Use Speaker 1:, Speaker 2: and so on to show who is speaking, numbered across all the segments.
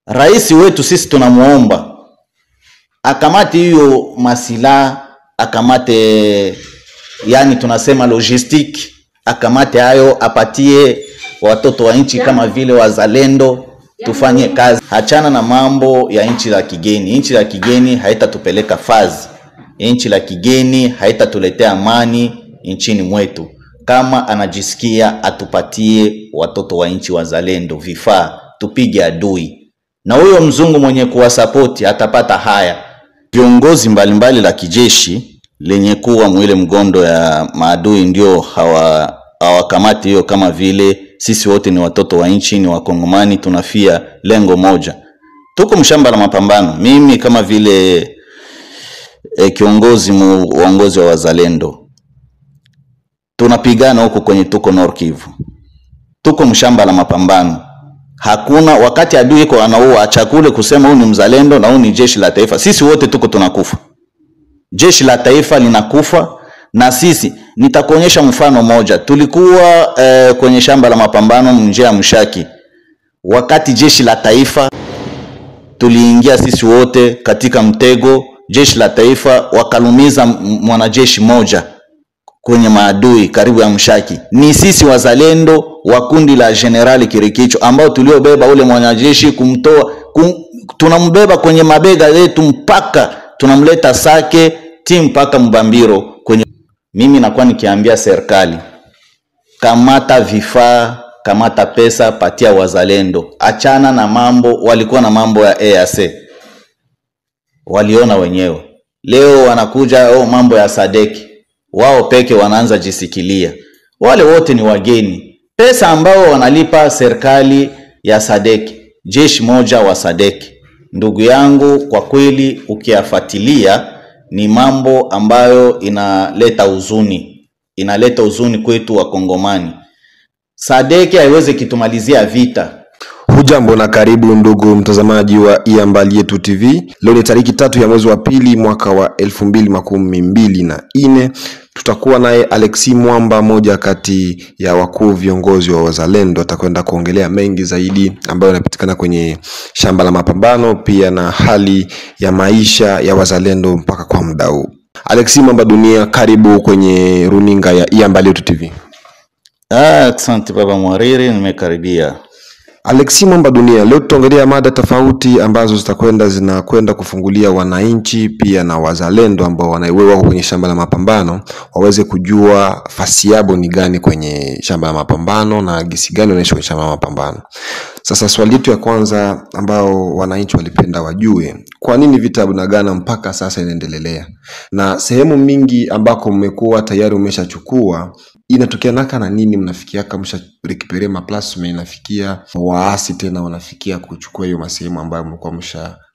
Speaker 1: Rais wetu sisi tunamuomba akamate hiyo masila, akamate yani tunasema logistic, akamate hayo apatie watoto wa nchi kama vile wazalendo tufanye kazi. Hachana na mambo ya nchi la kigeni. Nchi la kigeni haitatupeleka fazi. Nchi la kigeni haitatuletea amani nchini mwetu. Kama anajisikia atupatie watoto wa nchi wazalendo vifaa, tupige adui. Na huyo mzungu mwenye kuwasapoti atapata haya. Viongozi mbalimbali la kijeshi lenye kuwa mwile mgondo ya maadui ndio hawakamati hiyo, kama vile sisi wote ni watoto wa nchi, ni wakongomani, tunafia lengo moja. Tuko mshamba la mapambano. Mimi kama vile kiongozi uongozi wa wazalendo, tunapigana huko kwenye tuko Nord Kivu. Tuko mshamba la mapambano. Hakuna wakati adui iko anaua chakule kusema huyu ni mzalendo na huyu ni jeshi la taifa. Sisi wote tuko tunakufa. Jeshi la taifa linakufa na sisi. Nitakuonyesha mfano moja. Tulikuwa kwenye shamba la mapambano Njia Mshaki. Wakati jeshi la taifa tuliingia sisi wote katika mtego, jeshi la taifa wakalumiza mwanajeshi moja kwenye maadui karibu ya Mshaki. Ni sisi wazalendo wa kundi la Generali Kirikicho ambao tuliobeba ule mwanajeshi kumtoa, tunambeba kwenye mabega yetu mpaka tunamleta Sake timu mpaka Mbambiro kwenye. Mimi nakuwa nikiambia serikali, kamata vifaa, kamata pesa, patia wazalendo. Achana na mambo, walikuwa na mambo ya EAC. Waliona wenyewe. Leo wanakuja mambo ya Sadeki. Wao peke wanaanza jisikilia. Wale wote ni wageni. Pesa ambao wanalipa serikali ya Sadeki, jeshi moja wa Sadeki. Ndugu yangu, kwa kweli ukiyafuatilia ni mambo ambayo inaleta huzuni. Inaleta huzuni kwetu wa Kongomani. Sadeki haiwezi kitumalizia vita.
Speaker 2: Hujambo na karibu ndugu mtazamaji wa Iambali Yetu TV. Leo ni tariki 3 ya mwezi wa pili mwaka wa 2024. Tutakuwa naye Alexis Mwamba, moja kati ya wakuu viongozi wa wazalendo. Atakwenda kuongelea mengi zaidi ambayo yanapatikana kwenye shamba la mapambano, pia na hali ya maisha ya wazalendo mpaka kwa muda huu. Alexis Mwamba Dunia, karibu kwenye runinga ya Iambali Yetu TV.
Speaker 1: Asante baba Mwariri, nimekaribia.
Speaker 2: Alexis Mwamba Dunia, leo tutaongelea mada tofauti ambazo zinakwenda kufungulia wananchi pia na wazalendo ambao wako kwenye shamba la mapambano waweze kujua fasi yao ni gani kwenye shamba la mapambano na gisi gani wanaishi kwenye shamba la mapambano. Sasa swali letu ya kwanza ambao wananchi walipenda wajue, kwa nini vita Bunagana mpaka sasa inaendelea? Na sehemu mingi ambako mmekuwa tayari umeshachukua, inatokea naka na nini mnafikia kama msharecuperate maplasma, inafikia waasi tena wanafikia kuchukua hiyo masehemu ambayo mlikuwa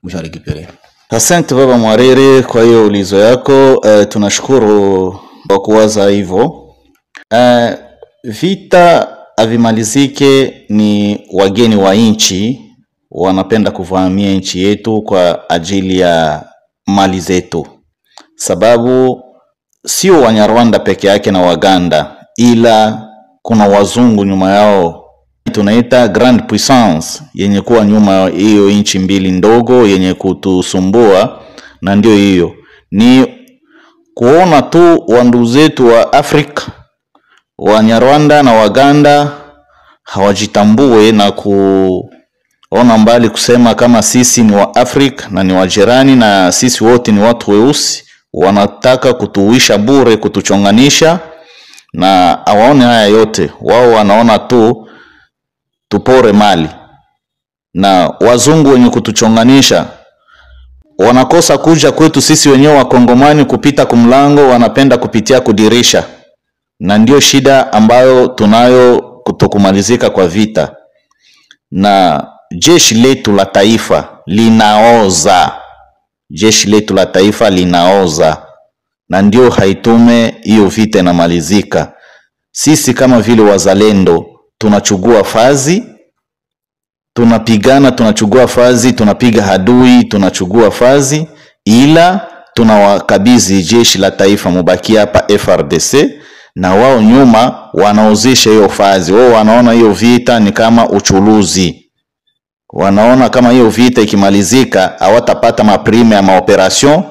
Speaker 2: msharecuperate?
Speaker 1: Asante baba Mwariri kwa hiyo ulizo yako. Tunashukuru kwa kuwaza hivyo. Vita avimalizike ni wageni wa nchi wanapenda kuvamia nchi yetu kwa ajili ya mali zetu. Sababu sio Wanyarwanda peke yake na Waganda, ila kuna wazungu nyuma yao. Tunaita grand puissance yenye kuwa nyuma hiyo nchi mbili ndogo yenye kutusumbua, na ndio hiyo ni kuona tu wandugu zetu wa Afrika, Wanyarwanda na Waganda hawajitambue na kuona mbali kusema kama sisi ni wa Afrika na ni wajirani na sisi wote ni watu weusi. Wanataka kutuwisha bure, kutuchonganisha, na hawaone haya yote. Wao wanaona tu tupore mali. Na wazungu wenye kutuchonganisha wanakosa kuja kwetu sisi wenyewe wa Kongomani kupita kumlango, wanapenda kupitia kudirisha. Na ndio shida ambayo tunayo kutokumalizika kwa vita. Na jeshi letu la taifa linaoza. Jeshi letu la taifa linaoza, na ndio haitume hiyo vita inamalizika. Sisi kama vile wazalendo tunachukua fazi, tunapigana, tunachukua fazi, tunapiga adui, tunachukua fazi, ila tunawakabidhi jeshi la taifa mubaki hapa FRDC, na wao nyuma wanaozisha hiyo fazi. Wao wanaona hiyo vita ni kama uchuluzi. Wanaona kama hiyo vita ikimalizika hawatapata maprime ya maoperation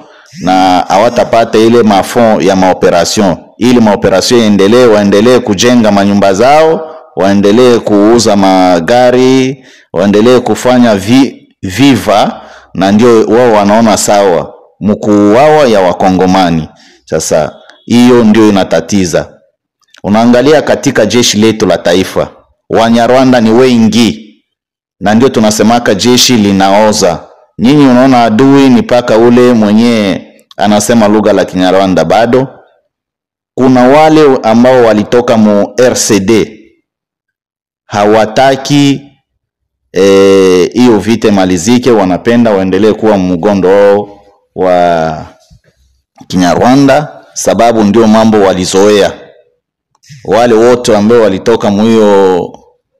Speaker 1: na hawatapata ile mafond ya maoperation. Ili maoperation yaendelee, waendelee kujenga manyumba zao, waendelee kuuza magari, waendelee kufanya viva, na ndio wao wanaona sawa mkuu wao ya wakongomani. Sasa hiyo ndio inatatiza. Unaangalia katika jeshi letu la taifa, Wanyarwanda ni wengi, na ndio tunasemaka jeshi linaoza. Nyinyi unaona adui ni paka ule mwenye anasema lugha la Kinyarwanda bado. Kuna wale ambao walitoka mu RCD hawataki hiyo vita malizike, wanapenda waendelee kuwa mgondo wa Kinyarwanda, sababu ndio mambo walizoea. Wale wote ambao walitoka mu hiyo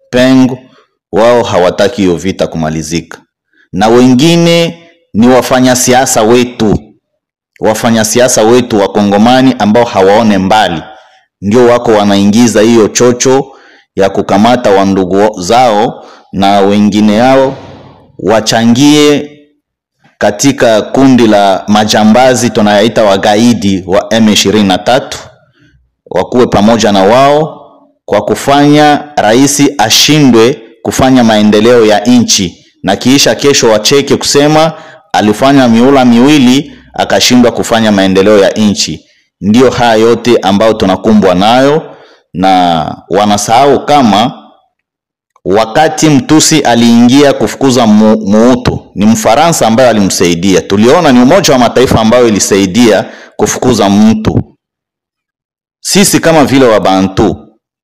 Speaker 1: pengo wao hawataki hiyo vita kumalizika. Na wengine ni wafanyasiasa wetu wakongomani ambao hawaone mbali, ndio wako wanaingiza hiyo chocho ya kukamata wandugu zao, na wengine yao wachangie katika kundi la majambazi tunayaita wagaidi wa M23, wakuwe pamoja na wao kwa kufanya raisi ashindwe kufanya maendeleo ya nchi, na kisha kesho wacheke kusema alifanya miula miwili akashindwa kufanya maendeleo ya nchi. Ndio haya yote ambao tunakumbwa nayo, na wanasahau kama wakati Mtusi aliingia kufukuza Muutu, ni Mfaransa ambaye alimsaidia. Tuliona ni Umoja wa Mataifa ambayo ilisaidia kufukuza mtu. Sisi kama vile Wabantu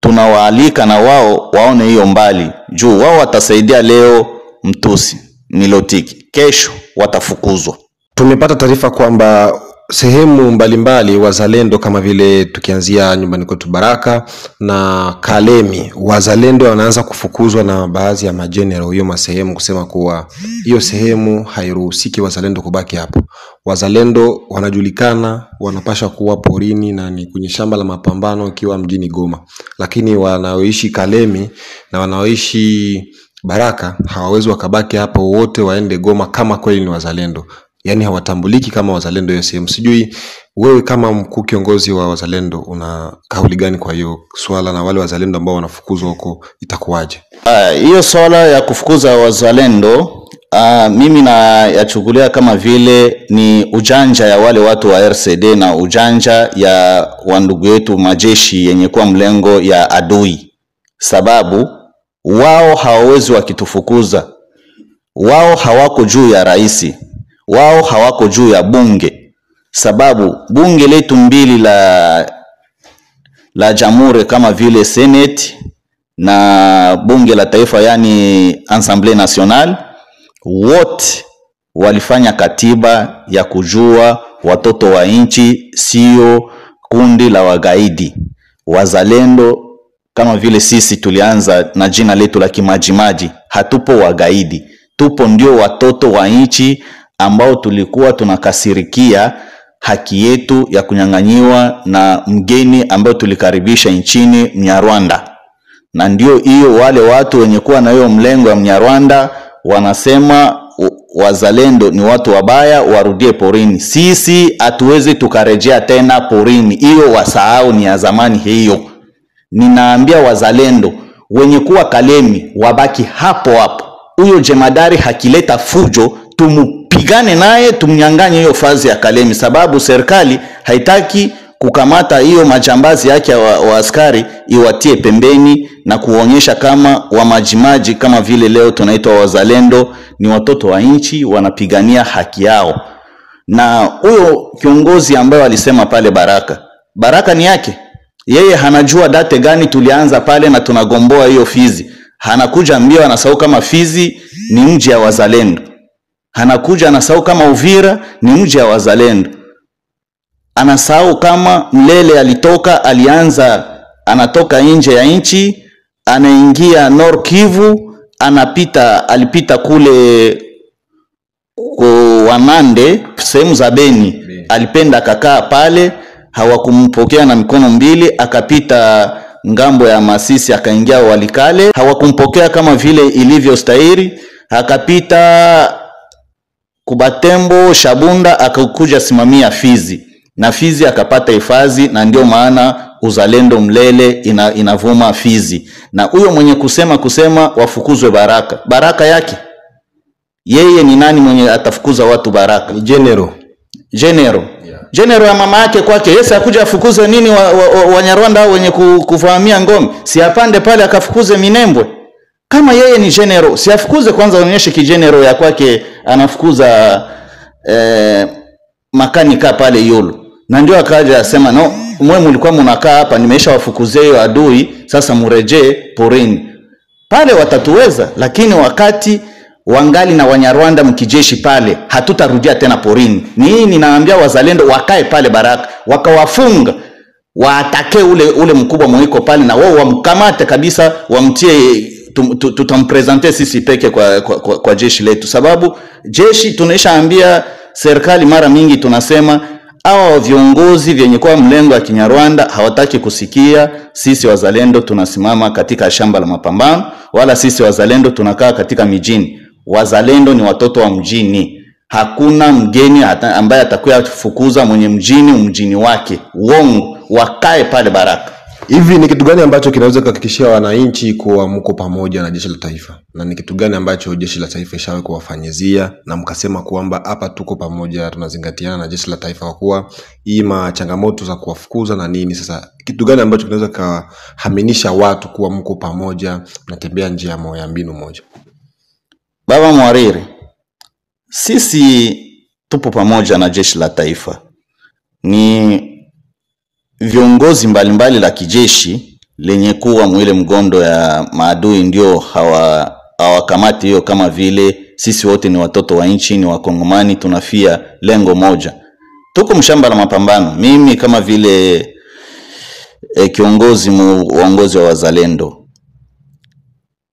Speaker 1: tunawaalika na wao waone hiyo mbali, juu wao watasaidia leo Mtusi Nilotiki, kesho watafukuzwa.
Speaker 2: Tumepata taarifa kwamba sehemu mbalimbali wazalendo kama vile tukianzia nyumbani kwetu Baraka na Kalemi, wazalendo wanaanza kufukuzwa na baadhi ya majenerali hiyo masehemu, kusema kuwa hiyo sehemu hairuhusiki wazalendo kubaki hapo. Wazalendo wanajulikana wanapasha kuwa porini na ni kwenye shamba la mapambano ikiwa mjini Goma, lakini wanaoishi Kalemi na wanaoishi Baraka hawawezi wakabaki hapo, wote waende Goma kama kweli ni wazalendo. Yani hawatambuliki kama wazalendo hiyo sehemu. Sijui wewe kama mkuu kiongozi wa wazalendo una kauli gani kwa hiyo swala, na wale wazalendo ambao wanafukuzwa huko itakuwaje?
Speaker 1: Hiyo swala ya kufukuza wazalendo mimi na yachukulia kama vile ni ujanja ya wale watu wa RCD na ujanja ya wandugu yetu majeshi yenye kuwa mlengo ya adui, sababu wao hawawezi wakitufukuza. Wao hawako juu ya raisi, wao hawako juu ya bunge, sababu bunge letu mbili la jamhuri kama vile Senate na bunge la taifa yani Assemblée Nationale, wote walifanya katiba ya kujua watoto wa nchi sio kundi la wagaidi. Wazalendo kama vile sisi tulianza na jina letu la kimajimaji, hatupo wagaidi, tupo ndio watoto wa nchi ambao tulikuwa tunakasirikia haki yetu ya kunyanganyiwa na mgeni ambao tulikaribisha nchini Mnyarwanda. Na ndio hiyo wale watu wenye kuwa na hiyo mlengo ya Mnyarwanda wanasema wazalendo ni watu wabaya, warudie porini. Sisi hatuwezi tukarejea tena porini, hiyo wasahau, ni ya zamani hiyo. Ninaambia wazalendo wenye kuwa Kalemi wabaki hapo hapo. Huyo jemadari hakileta fujo, tumupigane naye, tumnyanganye hiyo fazi ya Kalemi, sababu serikali haitaki kukamata hiyo majambazi yake wa askari iwatie pembeni na kuonyesha kama wamajimaji kama vile leo tunaitwa wazalendo ni watoto wa nchi wanapigania haki yao. Na huyo kiongozi ambaye alisema pale Baraka ni yake. Yeye hanajua date gani tulianza pale na tunagomboa hiyo Fizi. Hanakuja mbio anasahau kama Fizi ni mji ya wazalendo. Hanakuja anasahau kama Uvira ni mji ya wazalendo. Anasahau kama Mlele alianza anatoka nje ya nchi, anaingia Nord Kivu, alipita kule Wanande, sehemu za Beni, alipenda kakaa pale, hawakumpokea na mikono mbili, akapita ngambo ya Masisi akaingia Walikale, hawakumpokea kama vile ilivyo stahili, akapita Kubatembo, Shabunda, akakuja simamia Fizi, na Fizi akapata hifadhi, na ndio maana uzalendo mlele inavuma Fizi. Na huyo mwenye kusema wafukuzwe Baraka, Baraka yake yeye ni nani mwenye atafukuza watu Baraka?
Speaker 2: Ni General
Speaker 1: ya mama yake kwake. Yesi akuja afukuze nini Wanyarwanda wa wenye kufahamia ngome? Si apande pale akafukuze Minembwe? Kama yeye ni general, si afukuze kwanza, onyeshe kigeneral ya kwake anafukuza makanika pale Yolo. Na ndio akaja asema no, mwe mlikuwa mnakaa hapa, nimesha wafukuzia hiyo adui, sasa murejee porini. Pale watatuweza, lakini wakati wangali na Wanyarwanda mkijeshi pale, hatutarudia tena porini. Ninaambia wazalendo wakae pale Baraka, wakawafunga, waatake ule mkubwa mwiko pale, na wao wamkamate kabisa, wamtie. Tutampresente sisi peke kwa jeshi letu, sababu jeshi tunaishaambia serikali mara mingi, tunasema hawa viongozi vyenye kwa mlengo wa Kinyarwanda hawataki kusikia sisi wazalendo tunasimama katika shamba la mapambano, wala sisi wazalendo tunakaa katika mijini. Wazalendo ni watoto wa mjini, hakuna mgeni ambaye atakuya fukuza mwenye mjini wake. Uongo, wakae pale Baraka.
Speaker 2: Hivi ni kitu gani ambacho kinaweza kuhakikishia wananchi kuwa mko pamoja na jeshi la taifa? Na ni kitu gani ambacho jeshi la taifa ishawe kuwafanyizia na mkasema kwamba hapa tuko pamoja, tunazingatiana na jeshi la taifa kwa kuwa ima changamoto za kuwafukuza na nini? Sasa kitu gani ambacho kinaweza kuhaminisha watu kuwa mko pamoja, mnatembea njia moja, mbinu moja?
Speaker 1: Baba Mwariri, sisi tupo pamoja na jeshi la taifa. Ni viongozi mbalimbali la kijeshi lenye kuwa mwile mgondo ya maadui ndio hawakamati hiyo, kama vile sisi wote ni watoto wa nchi, ni Wakongomani, tunafia lengo moja. Tuko mshamba la mapambano. Mimi kama vile kiongozi uongozi wa wazalendo,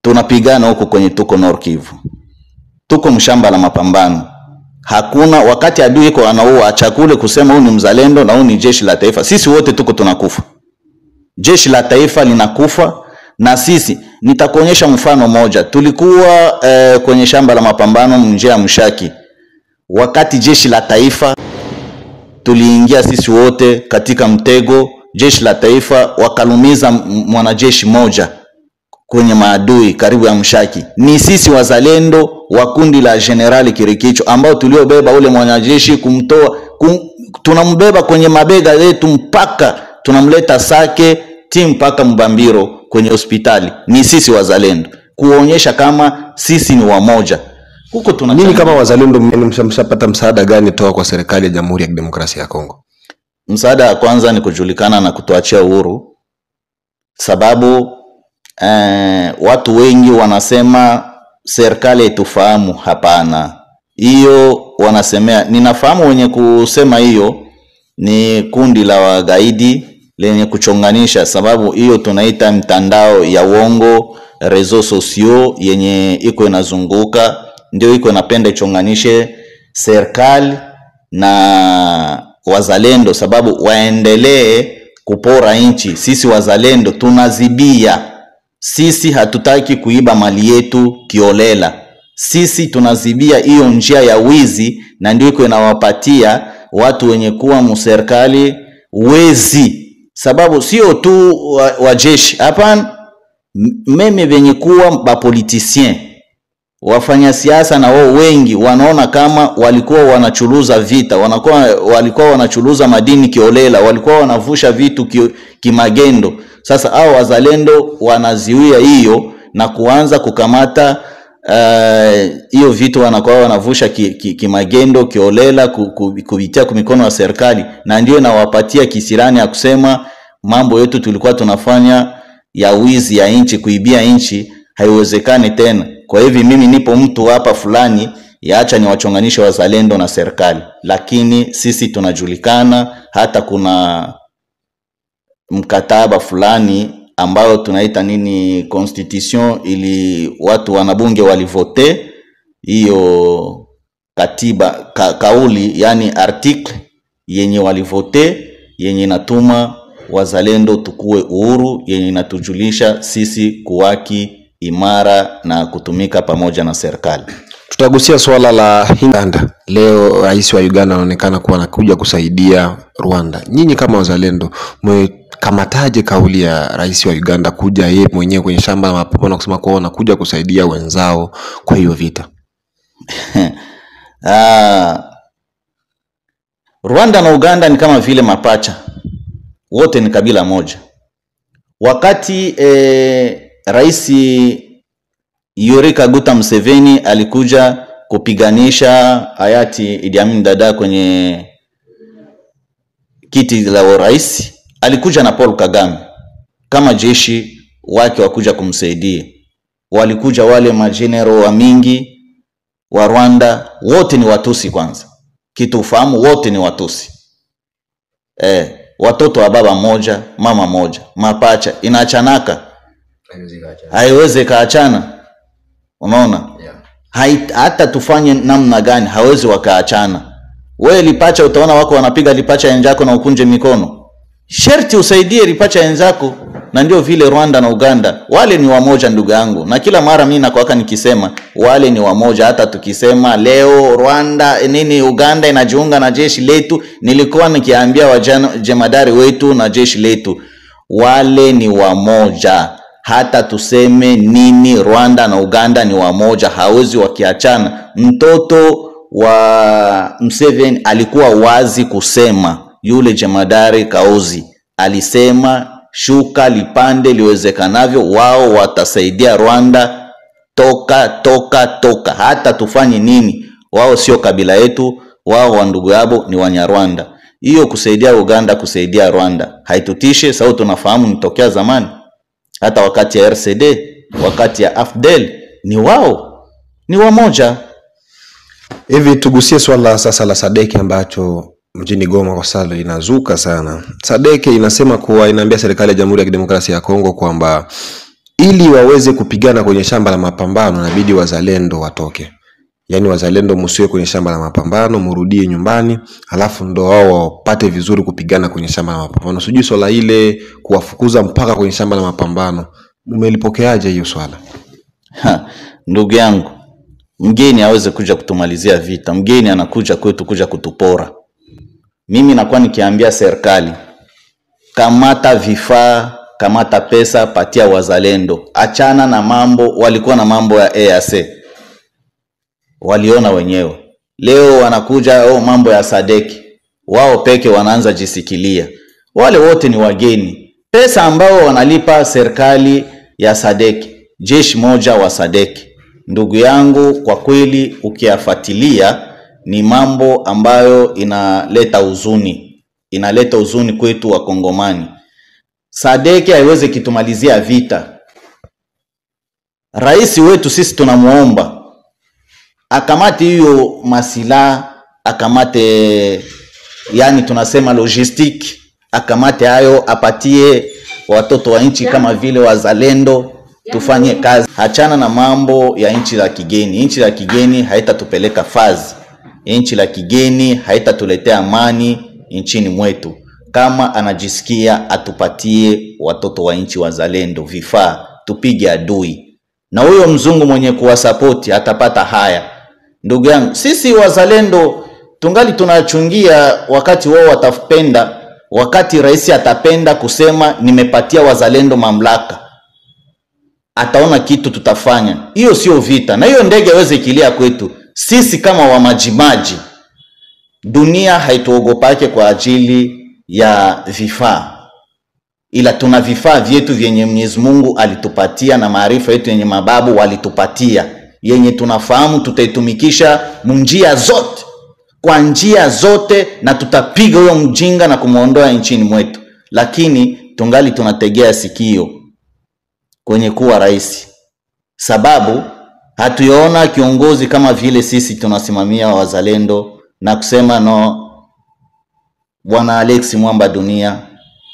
Speaker 1: tunapigana huko kwenye tuko Nord Kivu. Tuko mshamba la mapambano. Hakuna wakati adui iko anaua chakule kusema huyu ni mzalendo na huyu ni jeshi la taifa. Sisi wote tuko tunakufa. Jeshi la taifa linakufa na sisi. Nitakuonyesha mfano moja. Tulikuwa kwenye shamba la mapambano Njia Mshaki. Wakati jeshi la taifa tuliingia sisi wote katika mtego, jeshi la taifa wakalumiza mwanajeshi moja kwenye maadui karibu ya Mshaki. Ni sisi wazalendo wa kundi la Generali Kirikicho ambao tuliobeba ule mwanajeshi kumtoa, tunambeba kwenye mabega yetu mpaka tunamleta Sake timu mpaka Mbambiro kwenye hospitali. Ni sisi wazalendo, kuonyesha kama sisi ni wamoja. Huko tunataka
Speaker 2: nini kama wazalendo mshapata msaada gani toka kwa serikali ya Jamhuri ya Kidemokrasia ya Kongo?
Speaker 1: Msaada wa kwanza ni kujulikana na kutuachia uhuru. Sababu watu wengi wanasema serikali itufahamu. Hapana, hiyo wanasemea. Ninafahamu wenye kusema hiyo ni kundi la wagaidi lenye kuchonganisha, sababu hiyo tunaita mtandao ya uongo, rezo sosio yenye iko inazunguka, ndio iko inapenda ichonganishe serikali na wazalendo, sababu waendelee kupora nchi. Sisi wazalendo tunazibia. Sisi hatutaki kuiba mali yetu kiolela. Sisi tunazibia hiyo njia ya wizi, na ndio iko inawapatia watu wenye kuwa mserikali wezi. Sababu sio tu wa jeshi, hapana, meme venye kuwa ba politicien, wafanya siasa na wao wengi wanaona kama walikuwa wanachuluza vita, walikuwa wanachuluza madini kiolela, walikuwa wanavusha vitu kimagendo. Sasa hao wazalendo wanaziwia hiyo na kuanza kukamata hiyo vitu wanakuwa wanavusha kimagendo kiolela kubitia kwa mikono ya serikali, na ndio inawapatia kisirani ya kusema mambo yetu tulikuwa tunafanya ya wizi ya nchi, kuibia nchi, haiwezekani tena. Kwa hivyo mimi nipo mtu hapa fulani, yaacha ni wachonganisha wazalendo na serikali, lakini sisi tunajulikana. Hata kuna mkataba fulani ambao tunaita nini constitution, ili watu wanabunge walivote hiyo katiba kauli, yani article yenye walivote, yenye natuma wazalendo tukue uhuru, yenye natujulisha sisi kuwaki imara na kutumika pamoja na serikali.
Speaker 2: Tutagusia swala la Uganda. Leo rais wa Uganda anaonekana kuwa anakuja kusaidia Rwanda. Nyinyi kama wazalendo mmekamataje kauli ya rais wa Uganda kuja yeye mwenyewe kwenye shamba la mapambano kusema kuwa anakuja kusaidia wenzao kwa hiyo vita?
Speaker 1: Rwanda na Uganda ni kama vile mapacha. Wote ni kabila moja. Wakati rais Yoweri Kaguta Museveni alikuja kupiganisha hayati Idi Amin Dada kwenye kiti la urais, alikuja na Paul Kagame kama jeshi wake wakuja kumsaidia. Walikuja wale majenero wa mingi wa Rwanda, wote ni Watusi kwanza. Kitu ufahamu, wote ni Watusi. Watoto wa baba moja, mama moja, mapacha. Inaachanaka? Haiwezi kaachana. Unaona? Hata tufanye namna gani hawezi wakaachana. Wewe lipacha utaona wako wanapiga lipacha yenzako na ukunje mikono. Sherti usaidie lipacha yenzako. Na ndio vile Rwanda na Uganda wale ni wamoja ndugu yangu. Na kila mara mimi nakuwaka nikisema wale ni wamoja. Hata tukisema leo Rwanda Uganda inajiunga na jeshi letu, nilikuwa nikiambia jemadari wetu na jeshi letu wale ni wamoja. Hata tuseme nini, Rwanda na Uganda ni wamoja, hawezi wakiachana. Mtoto wa Museveni alikuwa wazi kusema, yule jemadari Kaozi alisema shuka lipande liwezekanavyo, wao watasaidia Rwanda, toka. Hata tufanye nini, wao sio kabila yetu, wao wa ndugu yabo ni Wanyarwanda. Hiyo kusaidia Uganda, kusaidia Rwanda haitutishe, sababu tunafahamu nitokea zamani. Hata wakati ya RCD, wakati ya AFDL, ni wao, ni wamoja.
Speaker 2: Hivi tugusie swala sasa la SADC ambacho mjini Goma kwa sasa inazuka sana. SADC inasema kuwa inaambia serikali ya Jamhuri ya Kidemokrasia ya Kongo kwamba ili waweze kupigana kwenye shamba la mapambano inabidi wazalendo watoke. Yaani wazalendo msiwe kwenye shamba la mapambano, murudie nyumbani, alafu ndo wao wapate vizuri kupigana kwenye shamba la mapambano. Sijui swala ile kuwafukuza mpaka kwenye shamba la mapambano, mmelipokeaje hiyo swala?
Speaker 1: Ndugu yangu, mgeni hawezi kuja kutumalizia vita. Mgeni anakuja kwetu kuja kutupora. Mimi nakuwa nikiambia serikali, kamata vifaa, kamata pesa, patia wazalendo. Achana na mambo, walikuwa na mambo ya EAC. Waliona wenyewe. Leo wanakuja mambo ya SADC. Wao peke wanaanza jisikilia. Wale wote ni wageni. Pesa ambao wanalipa serikali ya SADC, jeshi moja wa SADC. Ndugu yangu, kwa kweli ukiyafuatilia ni mambo ambayo inaleta huzuni. Inaleta huzuni kwetu wa Kongomani. SADC haiwezi kitumalizia vita. Rais wetu sisi tunamuomba akamate hiyo masila, akamate yani tunasema logistic, akamate hayo, apatie watoto wa nchi kama vile wazalendo, tufanye kazi. Hachana na mambo ya nchi la kigeni. Nchi la kigeni haitatupeleka fazi. Nchi la kigeni haitatuletea amani nchini mwetu. Kama anajisikia atupatie watoto wa nchi wazalendo vifaa, tupige adui. Na huyo mzungu mwenye kuwasapoti atapata haya. Ndugu yangu, sisi wazalendo tungali tunachungia wakati wao watapenda, wakati rais atapenda kusema nimepatia wazalendo mamlaka, ataona kitu tutafanya. Hiyo sio vita. Na hiyo ndege haiwezi kilia kwetu. Sisi kama wa majimaji, dunia haituogopake kwa ajili ya vifaa. Ila tuna vifaa vyetu vyenye Mwenyezi Mungu alitupatia na maarifa yetu yenye mababu walitupatia, yenye tunafahamu tutaitumikisha njia zote, kwa njia zote, na tutapiga huyo mjinga na kumuondoa nchini mwetu. Lakini tungali tunategea sikio kwenye kuwa rais, sababu hatuyaona kiongozi kama vile sisi tunasimamia wazalendo na kusema no, Bwana Alex Mwamba Dunia,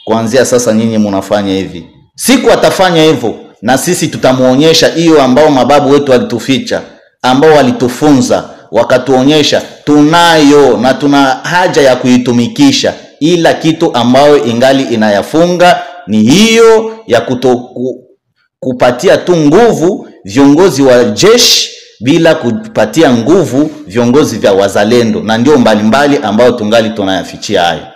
Speaker 1: kuanzia sasa nyinyi mnafanya hivi. Siku atafanya hivyo, na sisi tutamuonyesha hiyo ambao mababu wetu walituficha, ambao walitufunza, wakatuonyesha tunayo na tuna haja ya kuitumikisha. Ila kitu ambayo ingali inayafunga ni hiyo ya kupatia tu nguvu viongozi wa jeshi bila kupatia nguvu viongozi vya wazalendo, na ndio mbalimbali ambao tungali tunayafichia hayo.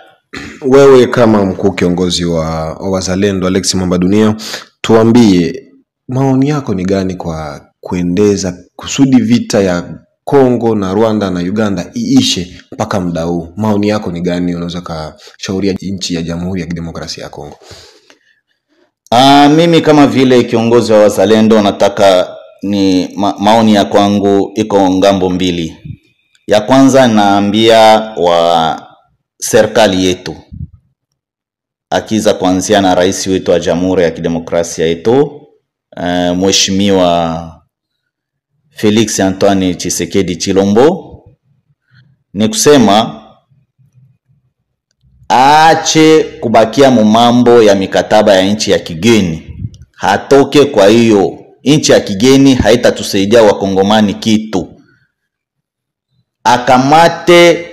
Speaker 2: Wewe kama mkuu kiongozi wa wazalendo Alex Mwamba Dunia, tuambie maoni yako ni gani kwa kuendeza kusudi vita ya Kongo na Rwanda na Uganda iishe mpaka muda huu? Maoni yako ni gani? Unaweza kushauria nchi ya Jamhuri ya Kidemokrasia ya Kongo?
Speaker 1: Mimi kama vile kiongozi wa wazalendo nataka ni maoni ya kwangu iko ngambo mbili. Ya kwanza naambia wa serikali yetu, akiza kuanzia na rais wetu wa Jamhuri ya Kidemokrasia yetu Mheshimiwa Felix Antoine Tshisekedi Chilombo, ni kusema aache kubakia mambo ya mikataba ya nchi ya kigeni, hatoke. Kwa hiyo nchi ya kigeni haitatusaidia wakongomani kitu. Akamate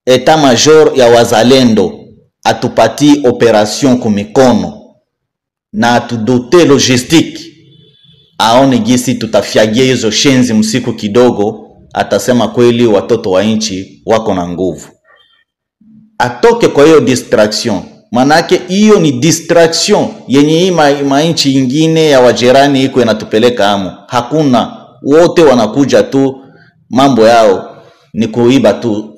Speaker 1: eta major ya wazalendo, atupati operation kumikono na atudote logistique, aone gisi tutafiagia hizo shenzi msiku kidogo, atasema kweli watoto wa nchi wako na nguvu. Atoke kwa hiyo distraction, manake hiyo ni distraction yenye hii nchi ingine ya wajirani iko inatupeleka amo. Hakuna, wote wanakuja tu mambo yao ni kuiba tu.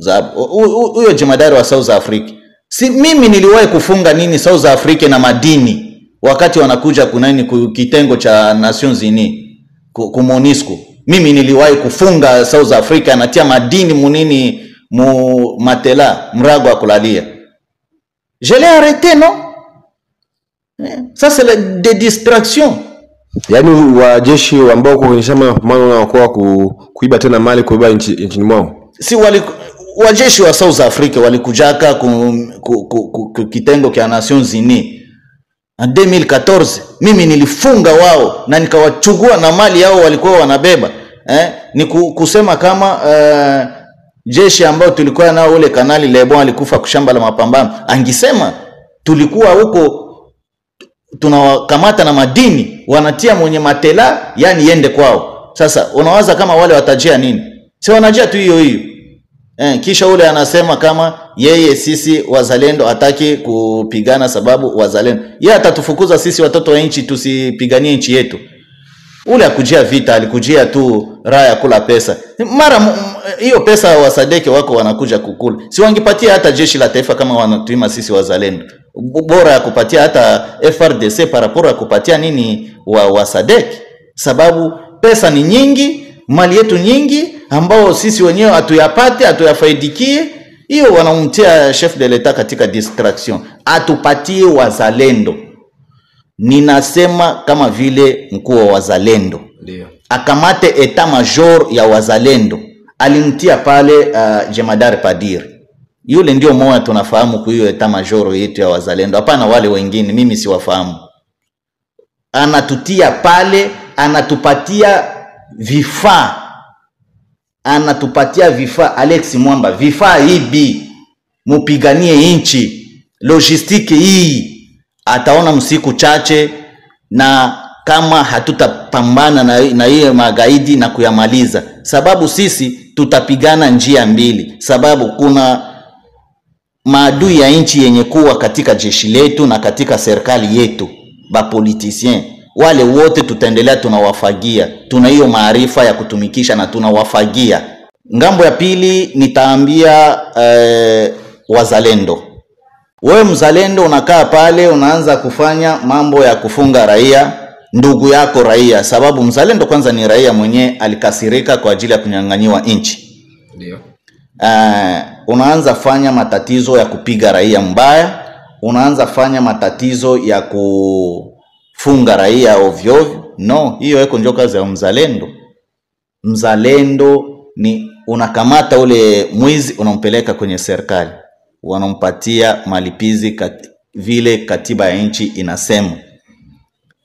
Speaker 1: Huyo jemadari wa South Africa, si mimi niliwahi kufunga nini South Africa na madini wakati wanakuja kunani kitengo cha Nations Unies ku MONUSCO. Mimi niliwahi kufunga South Africa, anatia madini munini mu matela mrago wa kulalia. Je l'ai arrêté, non? Ça c'est des distractions.
Speaker 2: Yaani wajeshi ambao kwenye shamba mapambano wanakuwa kuiba tena mali, kuiba nchini mwao.
Speaker 1: Si wajeshi wa South Africa walikujaka kitengo cha Nations Unies en 2014. Mimi nilifunga wao na nikawachukua na mali yao walikuwa wanabeba. Ni kusema kama jeshi ambao tulikuwa nao ule kanali Lebon alikufa kushamba la mapambano, angisema tulikuwa huko tunawakamata na madini wanatia mwenye matela, yani yende kwao. Sasa unawaza kama wale watajia nini? Si wanajia tu hiyo hiyo. Kisha ule anasema kama yeye sisi wazalendo hataki kupigana sababu wazalendo. Yeye atatufukuza sisi watoto wa nchi tusipiganie nchi yetu. Ule akujia vita, alikujia tu raya kula pesa. Mara hiyo pesa wa Sadeke wako wanakuja kukula. Si wangipatia hata jeshi la taifa kama wanatuima sisi wazalendo. Bora ya kupatia hata FRDC parapora ya kupatia nini wa Sadeke. Sababu pesa ni nyingi, mali yetu nyingi ambao sisi wenyewe atuyapate, atuyafaidikie. Hiyo wanamtia chef de l'etat katika distraction. Atupatie wazalendo. Ninasema kama vile mkuu wa wazalendo,
Speaker 2: ndio
Speaker 1: akamate eta major ya wazalendo, alimtia pale jemadari Padiri. Yule ndio moja tunafahamu kwa hiyo eta major yetu ya wazalendo, hapana wale wengine mimi siwafahamu. Anatutia pale, anatupatia vifaa, Alex Mwamba, vifaa hivi mupiganie nchi, logistiki hii. Ataona msiku chache, na kama hatutapambana na hiyo magaidi na kuyamaliza, sababu sisi tutapigana njia mbili. Sababu kuna maadui ya nchi yenye kuwa katika jeshi letu na katika serikali yetu, ba politicien wale wote tutaendelea tunawafagia. Tuna hiyo maarifa ya kutumikisha na tunawafagia. Ngambo ya pili nitaambia wazalendo, wewe mzalendo unakaa pale unaanza kufanya mambo ya kufunga raia, ndugu yako raia, sababu mzalendo kwanza ni raia mwenye alikasirika kwa ajili ya kunyang'anyiwa nchi.
Speaker 2: Ndio.
Speaker 1: Unaanza fanya matatizo ya kupiga raia mbaya, unaanza fanya matatizo ya kufunga raia ovyo ovyo. No, hiyo iko ndio kazi ya mzalendo. Mzalendo ni unakamata ule mwizi unampeleka kwenye serikali, wanampatia malipizi vile katiba ya nchi inasema.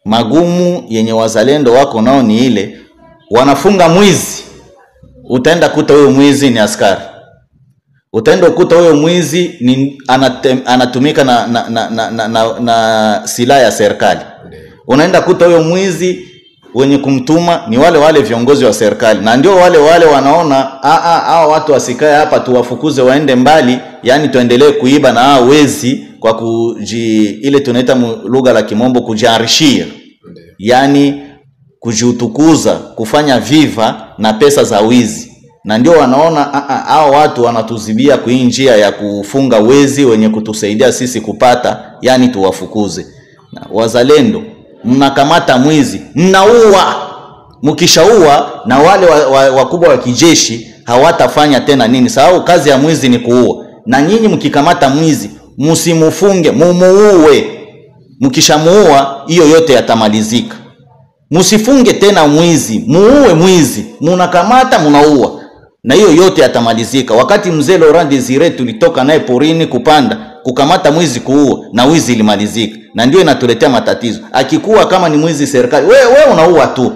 Speaker 1: Magumu yenye wazalendo wako nao ni ile, wanafunga mwizi, utaenda kuta huyo mwizi ni askari, utaenda kuta huyo mwizi ni anatumika na silaha ya serikali. Unaenda kuta huyo mwizi wenye kumtuma ni wale viongozi wa serikali, na ndio wale wanaona hao watu wasikae hapa, tuwafukuze waende mbali, yani tuendelee kuiba na hao wezi kwa ile tunaita lugha la kimombo kujiarishia, yani kujiutukuza, kufanya viva na pesa za wizi. Na ndio wanaona hao watu wanatuzibia kwa njia ya kufunga wezi wenye kutusaidia sisi kupata, yani tuwafukuze. Na wazalendo, mnakamata mwizi, mnaua. Mkishaua na wale wakubwa wa kijeshi hawatafanya tena nini, sababu kazi ya mwizi ni kuua. Na nyinyi mkikamata mwizi, msimufunge, mumuue. Mkishamuua hiyo yote yatamalizika. Msifunge tena mwizi, muue mwizi, mnakamata mnaua, na hiyo yote yatamalizika. Wakati mzee Laurent Desire tulitoka naye porini kupanda kukamata mwizi kuua, na wizi ilimalizika. Na ndio inatuletea matatizo. Akikuwa kama ni mwizi serikali, wewe unaua tu,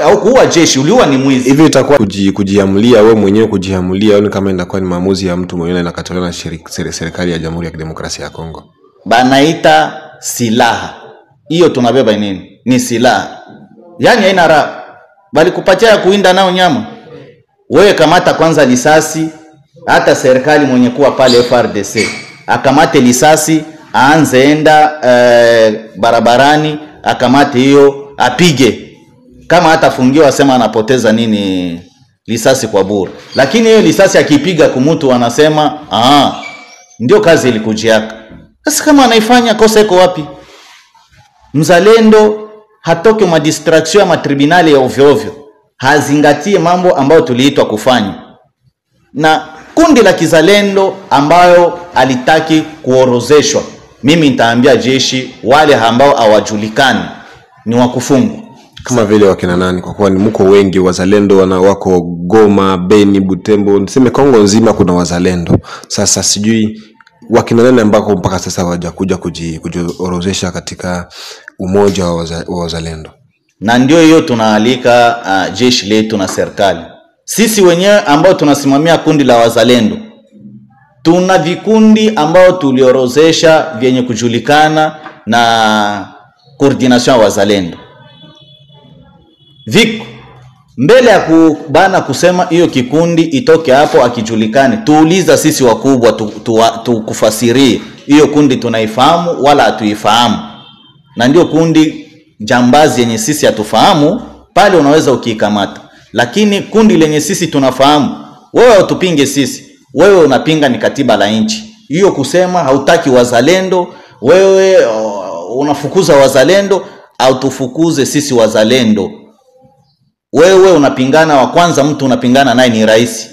Speaker 1: haukuua jeshi, uliua ni mwizi.
Speaker 2: Hivi itakuwa kujiamulia wewe mwenyewe, kujiamulia au kama inakuwa ni maamuzi ya mtu mwenyewe na katolewa na serikali ya Jamhuri ya Kidemokrasia ya Kongo?
Speaker 1: Banaita silaha. Hiyo tunabeba nini? Ni silaha. Yani haina raha. Bali kupatia ya kuinda nao nyama. Wewe kamata kwanza lisasi, hata serikali mwenye kuwa pale FRDC akamate lisasi, aanze enda barabarani, akamate hiyo, apige. Kama hata fungiwa asema anapoteza nini lisasi kwa bure. Lakini hiyo lisasi akipiga kumutu wanasema ndio kazi ilikujiaka. Sasa kama anaifanya kosa iko wapi? Mzalendo hatoke madistraction ya matribunali ya ovyo ovyo, hazingatie mambo ambayo tuliitwa kufanya. Na kundi la kizalendo ambayo alitaki kuorozeshwa, mimi nitaambia jeshi wale ambao hawajulikani ni wakufungwa.
Speaker 2: Kama vile wakina nani? Kwa kuwa ni mko wengi wazalendo wako Goma, Beni, Butembo, niseme Kongo nzima kuna wazalendo. Sasa sijui wakina nani ambako mpaka sasa hawajakuja kujiorozesha katika umoja wa wazalendo.
Speaker 1: Na ndio hiyo tunaalika jeshi letu na serikali. Sisi wenyewe ambao tunasimamia kundi la wazalendo, tuna vikundi ambao tuliorozesha vyenye kujulikana na coordination wa wazalendo. Viko mbele ya kubana kusema hiyo kikundi itoke hapo akijulikane, tuuliza sisi wakubwa tukufasirie hiyo kundi tunaifahamu wala hatuifahamu. Na ndio kundi jambazi yenye sisi hatufahamu, pale unaweza ukikamata. Lakini kundi lenye sisi tunafahamu, wewe utupinge sisi, wewe unapinga ni katiba la nchi. Hiyo kusema hautaki wazalendo, wewe unafukuza wazalendo, au tufukuze sisi wazalendo. Wewe unapingana, wa kwanza mtu unapingana naye ni rais.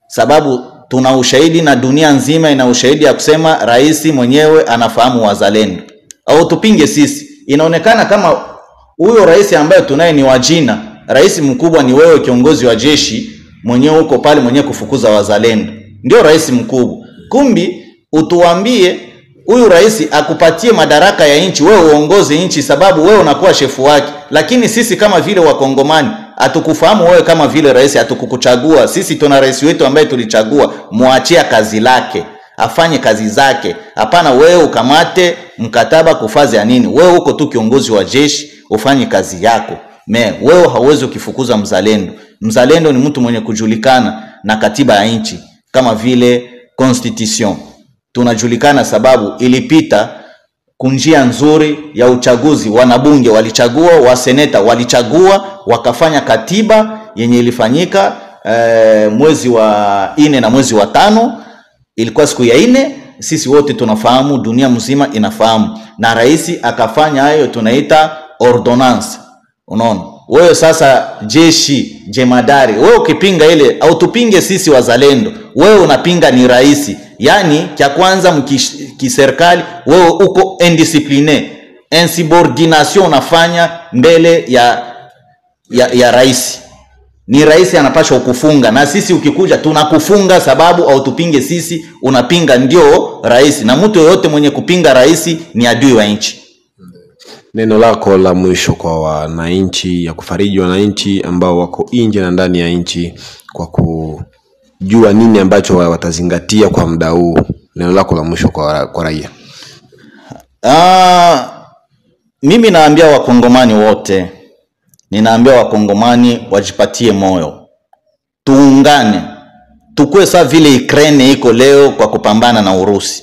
Speaker 1: Sababu tuna ushahidi na dunia nzima ina ushahidi ya kusema rais mwenyewe anafahamu wazalendo. Au tupinge sisi, inaonekana kama huyo rais ambaye tunaye ni wajina. Rais mkubwa ni wewe kiongozi wa jeshi, mwenyewe uko pale mwenyewe kufukuza wazalendo. Ndio rais mkubwa. Kumbi utuambie huyu rais akupatie madaraka ya nchi, wewe uongoze nchi, sababu wewe unakuwa shefu wake. Lakini sisi kama vile wakongomani hatukufahamu wewe kama vile rais, hatukukuchagua. Sisi tuna rais wetu ambaye tulichagua, muachia kazi lake, afanye kazi zake. Hapana wewe ukamate mkataba kufazi ya nini? Wewe uko tu kiongozi wa jeshi, ufanye kazi yako. Wewe hauwezi ukifukuza mzalendo. Mzalendo ni mtu mwenye kujulikana na katiba ya nchi, kama vile constitution. Tunajulikana sababu ilipita kunjia nzuri ya uchaguzi, wanabunge walichagua, waseneta walichagua, wakafanya katiba yenye ilifanyika mwezi wa 4 na mwezi wa 5. Ilikuwa siku ya 4, sisi wote tunafahamu, dunia mzima inafahamu. Na rais akafanya hayo tunaita ordonance. Unaona? Wewe sasa jeshi, jemadari, wewe ukipinga ile au tupinge sisi wazalendo, wewe unapinga ni rais. Yani kia kwanza kiserikali wewe uko indiscipline, insubordination unafanya mbele ya rais. Ni rais anapaswa kukufunga, na sisi ukikuja tunakufunga sababu au tupinge sisi, unapinga ndio rais. Na mtu yote mwenye kupinga rais ni adui wa nchi.
Speaker 2: Neno lako la mwisho kwa wananchi, ya kufariji wananchi ambao wako nje na ndani ya nchi, kwa kujua nini ambacho watazingatia kwa muda huu, neno lako la mwisho kwa raia?
Speaker 1: Mimi naambia wakongomani wote, ninaambia wakongomani wajipatie moyo. Tuungane. Tukue sawa vile Ukraine iko leo kwa kupambana na Urusi.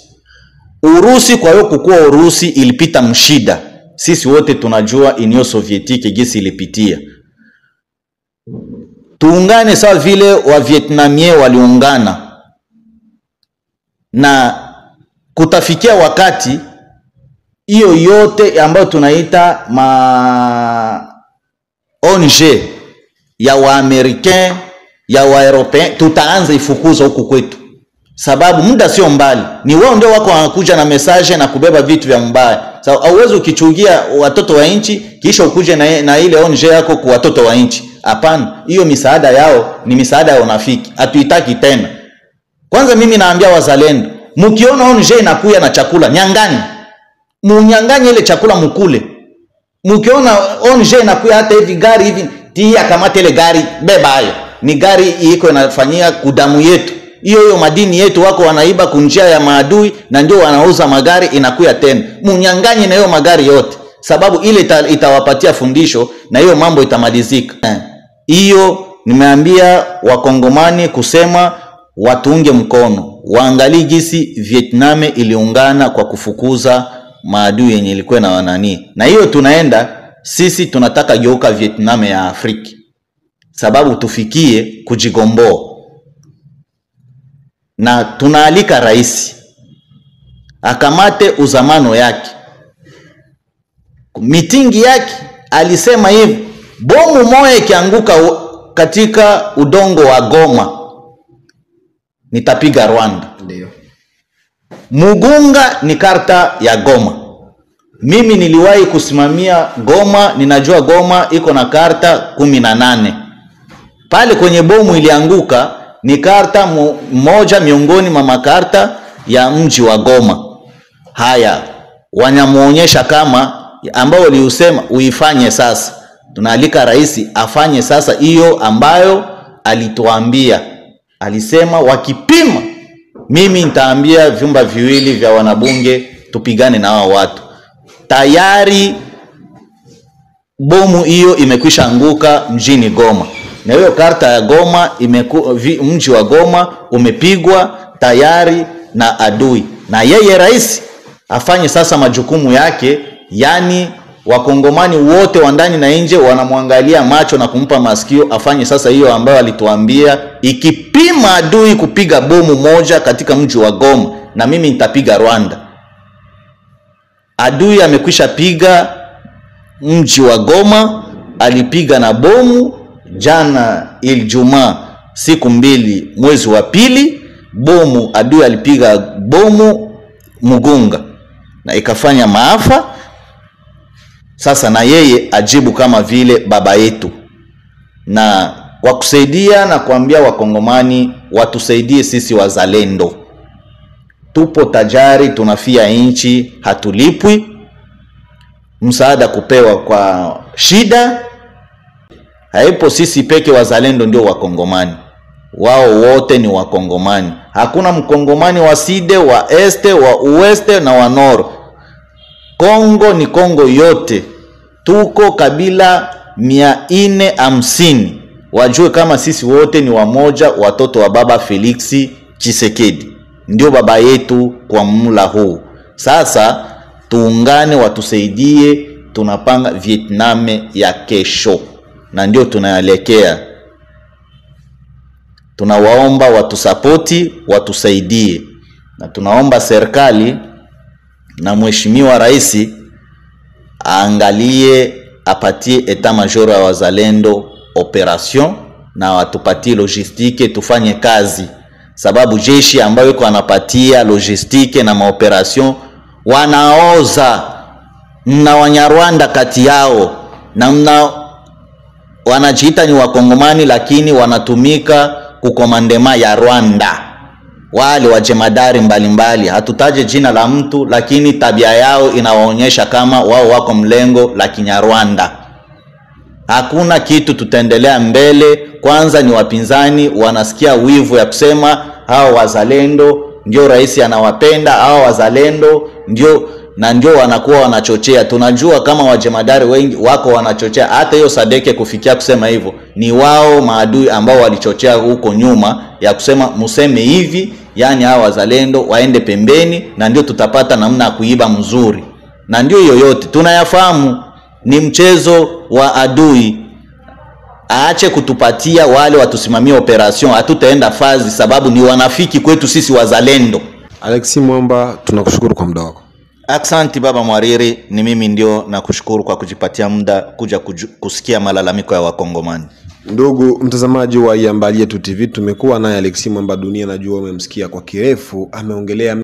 Speaker 1: Urusi kwa hiyo kukua Urusi ilipita mshida. Sisi wote tunajua Union Sovietiki gisi ilipitia. Tuungane sawa vile wa Vietnamie waliungana. Na kutafikia wakati hiyo yote ambayo tunaita ONG ya wa Americain ya wa European tutaanza ifukuza huku kwetu. Sababu muda sio mbali. Ni wao ndio wako wanakuja na message na kubeba vitu vya mbaya. Sababu hauwezi ukichugia watoto wa nchi kisha ukuje na ile ONG yako kwa watoto wa nchi. Hapana, hiyo misaada yao ni misaada ya unafiki. Hatuitaki tena. Kwanza mimi naambia wazalendo, mkiona ONG inakuja na chakula, nyangani. Munyanganye ile chakula mkule. Mkiona ONG inakuja hata hivi gari hivi, tia kamata ile gari, beba hayo. Ni gari iko inafanyia kudamu yetu. Hiyo madini yetu wako wanaiba kunjia ya maadui na ndio wanauza magari inakuya tena. Munyanganye na hiyo magari yote. Sababu ile itawapatia fundisho na hiyo mambo itamalizika. Hiyo nimeambia wakongomani kusema watuunge mkono. Waangalie gisi Vietnam iliungana kwa kufukuza maadui yenye ilikuwa na wanani. Na hiyo tunaenda sisi tunataka geuka Vietnam ya Afrika. Sababu tufikie kujigomboa. Na tunaalika rais akamate uzamano yake. Mitingi yake alisema hivi, bomu moja ikianguka katika udongo wa Goma nitapiga Rwanda.
Speaker 2: Ndio.
Speaker 1: Mugunga ni karta ya Goma. Mimi niliwahi kusimamia Goma, ninajua Goma iko na karta 18. Pale kwenye bomu ilianguka ni karta moja miongoni mwa makarta ya mji wa Goma. Haya, wanamuonyesha kama ambao waliusema uifanye sasa. Tunaalika rais afanye sasa hiyo ambayo alituambia. Alisema wakipima, mimi nitaambia vyumba viwili vya wanabunge tupigane na hao watu. Tayari bomu hiyo imekwisha anguka mjini Goma. Na hiyo karta ya Goma mji wa Goma umepigwa tayari na adui. Na yeye rais afanye sasa majukumu yake, yani wakongomani wote wa ndani na nje wanamwangalia macho na kumpa masikio, afanye sasa hiyo ambayo alituambia. Ikipima adui kupiga bomu moja katika mji wa Goma, na mimi nitapiga Rwanda. Adui amekwisha piga mji wa Goma, alipiga na bomu jana Ijumaa siku 2 mwezi wa pili. Bomu adui alipiga bomu Mugunga na ikafanya maafa. Sasa na yeye ajibu kama vile baba yetu, na kwa kusaidia na kuambia wakongomani watusaidie sisi wazalendo. Tupo tajari, tunafia nchi, hatulipwi. Msaada kupewa kwa shida. Haipo sisi peke wazalendo ndio wakongomani. Wao wote ni wakongomani. Hakuna mkongomani wa side, wa este, wa ueste na wa noro. Kongo ni Kongo yote. Tuko kabila 450. Wajue kama sisi wote ni wamoja, watoto wa baba Felix Tshisekedi. Ndio baba yetu kwa mula huu. Sasa tuungane, watusaidie, tunapanga Vietnam ya kesho. Na ndio tunaelekea. Tunawaomba watusapoti, watusaidie. Na tunaomba serikali na mheshimiwa rais aangalie, apatie etat major ya wazalendo operation na watupatie logistike tufanye kazi. Sababu jeshi ambayo iko anapatia logistike na maoperation wanaoza na Wanyarwanda kati yao, na wanajiita ni wakongomani lakini wanatumika kukomandema ya Rwanda. Wale wajemadari mbalimbali, hatutaje jina la mtu, lakini tabia yao inawaonyesha kama wao wako mlengo la Kinyarwanda. Hakuna kitu, tutaendelea mbele. Kwanza ni wapinzani wanasikia wivu ya kusema hao wazalendo ndio rais anawapenda, hao wazalendo ndio na ndio wanakuwa wanachochea. Tunajua kama wajemadari wengi wako wanachochea, hata hiyo Sadeke kufikia kusema hivyo ni wao maadui ambao walichochea huko nyuma ya kusema museme hivi, yani hao wazalendo waende pembeni na ndio tutapata namna ya kuiba mzuri. Na ndio yoyote tunayafahamu ni mchezo wa adui. Aache kutupatia wale watusimamia operation, hatutaenda fazi sababu ni wanafiki kwetu sisi wazalendo.
Speaker 2: Alexis Mwamba, tunakushukuru kwa muda wako.
Speaker 1: Asante baba Mwariri, ni mimi ndio nakushukuru kwa kujipatia muda kuja kusikia malalamiko ya Wakongomani.
Speaker 2: Ndugu mtazamaji wa Iambali Yetu TV, tumekuwa naye Alexis Mwamba Dunia, najua umemsikia kwa kirefu, ameongelea